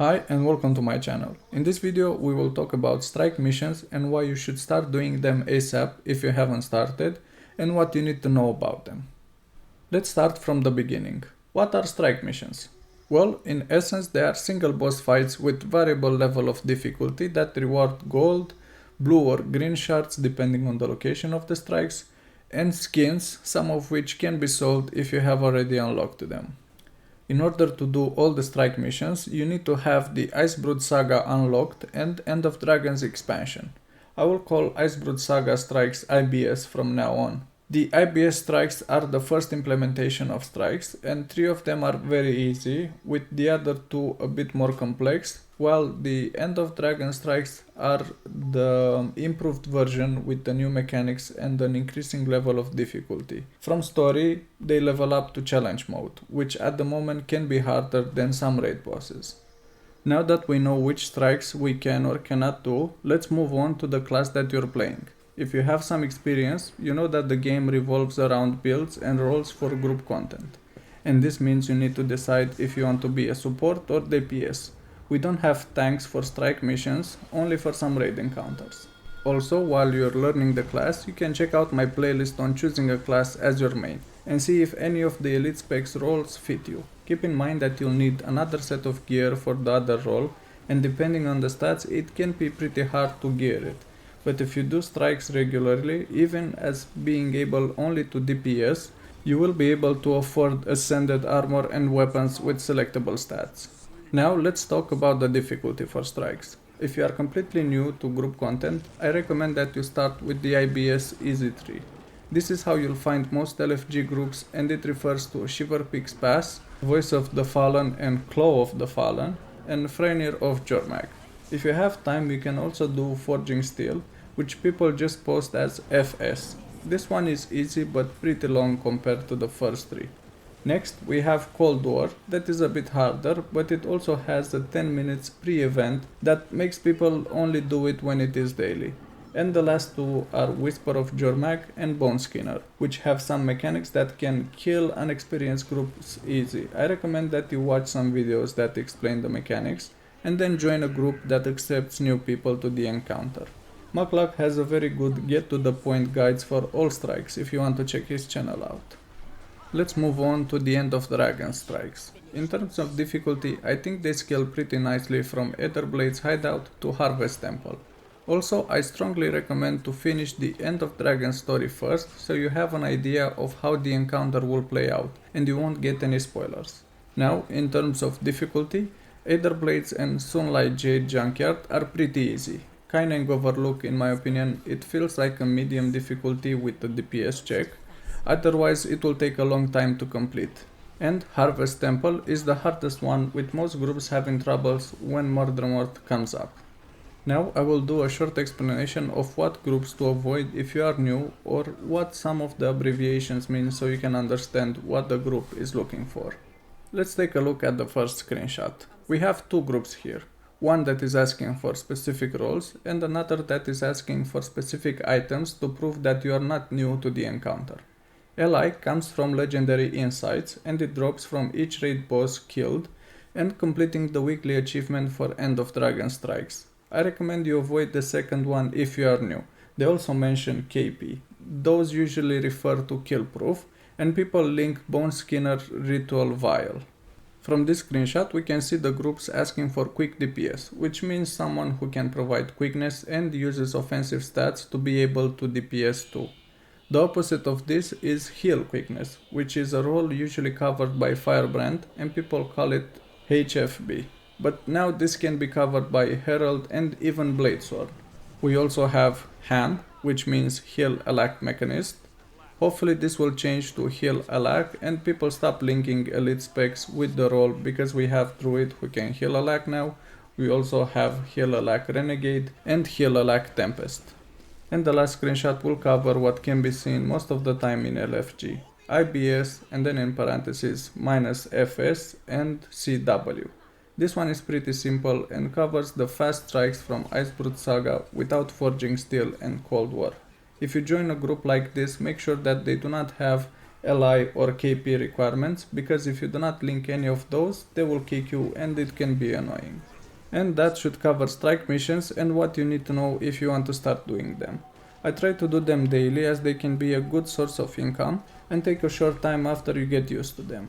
Hi and welcome to my channel. In this video we will talk about strike missions and why you should start doing them ASAP if you haven't started and what you need to know about them. Let's start from the beginning. What are strike missions? Well, in essence they are single boss fights with variable level of difficulty that reward gold, blue or green shards depending on the location of the strikes, and skins, some of which can be sold if you have already unlocked them. In order to do all the strike missions, you need to have the Icebrood Saga unlocked and End of Dragons expansion. I will call Icebrood Saga strikes IBS from now on. The IBS strikes are the first implementation of strikes, and 3 of them are very easy, with the other 2 a bit more complex, while the End of Dragon strikes are the improved version with the new mechanics and an increasing level of difficulty. From story, they level up to challenge mode, which at the moment can be harder than some raid bosses. Now that we know which strikes we can or cannot do, let's move on to the class that you're playing. If you have some experience, you know that the game revolves around builds and roles for group content. And this means you need to decide if you want to be a support or DPS. We don't have tanks for strike missions, only for some raid encounters. Also, while you're learning the class, you can check out my playlist on choosing a class as your main, and see if any of the elite specs roles fit you. Keep in mind that you'll need another set of gear for the other role, and depending on the stats, it can be pretty hard to gear it. But if you do strikes regularly, even as being able only to DPS, you will be able to afford ascended armor and weapons with selectable stats. Now let's talk about the difficulty for strikes. If you are completely new to group content, I recommend that you start with the IBS Easy 3. This is how you'll find most LFG groups, and it refers to Shiver Peaks Pass, Voice of the Fallen and Claw of the Fallen, and Freyr of Jormag. If you have time, you can also do Forging Steel, which people just post as FS. This one is easy but pretty long compared to the first 3. Next, we have Cold War, that is a bit harder, but it also has a 10 minutes pre-event that makes people only do it when it is daily. And the last 2 are Whisper of Jormag and Bone Skinner, which have some mechanics that can kill unexperienced groups easy. I recommend that you watch some videos that explain the mechanics, and then join a group that accepts new people to the encounter. Mukluk has a very good get-to-the-point guides for all strikes if you want to check his channel out. Let's move on to the End of Dragon strikes. In terms of difficulty, I think they scale pretty nicely from Aetherblade's hideout to Harvest Temple. Also, I strongly recommend to finish the End of Dragon story first, so you have an idea of how the encounter will play out, and you won't get any spoilers. Now, in terms of difficulty, Aetherblades and Sunlight Jade Junkyard are pretty easy. Kaineng Overlook, in my opinion, it feels like a medium difficulty with the DPS check, otherwise it will take a long time to complete. And Harvest Temple is the hardest one, with most groups having troubles when Murdermort comes up. Now I will do a short explanation of what groups to avoid if you are new, or what some of the abbreviations mean, so you can understand what the group is looking for. Let's take a look at the first screenshot. We have 2 groups here. One that is asking for specific roles, and another that is asking for specific items to prove that you are not new to the encounter. Ally comes from Legendary Insights, and it drops from each raid boss killed and completing the weekly achievement for End of Dragon strikes. I recommend you avoid the second one if you are new. They also mention KP. Those usually refer to kill proof, and people link Bone Skinner Ritual Vial. From this screenshot we can see the groups asking for quick DPS, which means someone who can provide quickness and uses offensive stats to be able to DPS too. The opposite of this is heal quickness, which is a role usually covered by Firebrand, and people call it HFB. But now this can be covered by Herald and even Bladesword. We also have Hand, which means Heal Alak Mechanist. Hopefully this will change to Heal Alak and people stop linking elite specs with the role, because we have Druid who can heal Alak now. We also have Heal Alak Renegade and Heal Alak Tempest. And the last screenshot will cover what can be seen most of the time in LFG. IBS and then in parentheses -FS and CW. This one is pretty simple and covers the fast strikes from Icebrood Saga without Forging Steel and Cold War. If you join a group like this, make sure that they do not have LI or KP requirements, because if you do not link any of those, they will kick you and it can be annoying. And that should cover strike missions and what you need to know if you want to start doing them. I try to do them daily as they can be a good source of income and take a short time after you get used to them.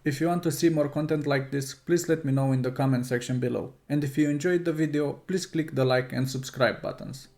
If you want to see more content like this, please let me know in the comment section below. And if you enjoyed the video, please click the like and subscribe buttons.